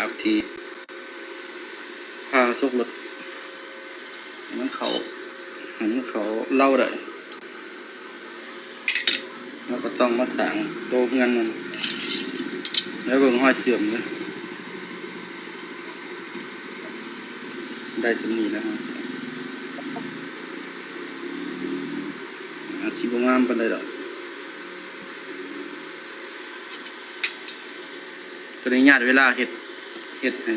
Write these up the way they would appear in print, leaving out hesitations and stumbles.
จากที่พาสุกรถมันเขาเล่าได้แล้วก็ต้องมาสั่งโต๊ะเงินมันแล้วเบิ่งห้อยเสื่อมเลยได้สำนีแล้วอาชีพงามปานใดดอกก็ได้ญาติเวลาเฮ็ดให้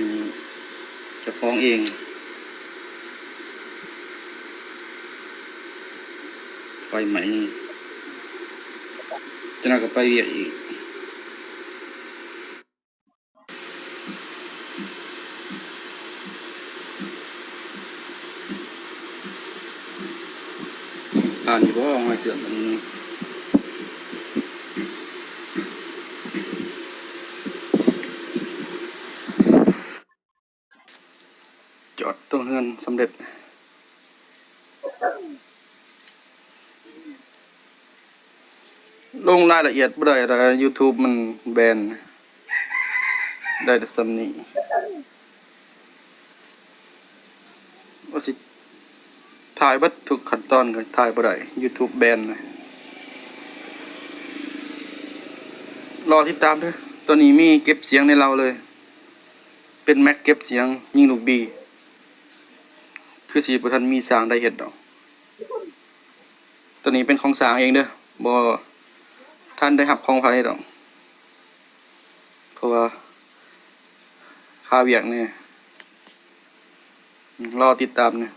เจ้าของเองไฟไหม้จะน่าก็ไปเวียกอีกผ่านอยู่บ่ห้อยเสื่อมมันจอดตรงเฮือนสำเร็จลงรายละเอียดบ่ได้แต่ YouTube มันแบนได้แต่ซ้ำนี้ว่าสิถ่ายเบิดทุกขั้นตอนก็ถ่ายบ่ได้ YouTube แบนนะรอติดตามเด้อตัวนี้มีเก็บเสียงในเราเลยเป็นแม็กเก็บเสียงยิงลูกบีคือสิบ่ทันมีสร้างได้เฮ็ดดอกตัวนี้เป็นของสร้างเองเด้อบ่ท่านได้รับของไผดอกเพราะว่าค่าเวียกนี่รอติดตามเนี่ย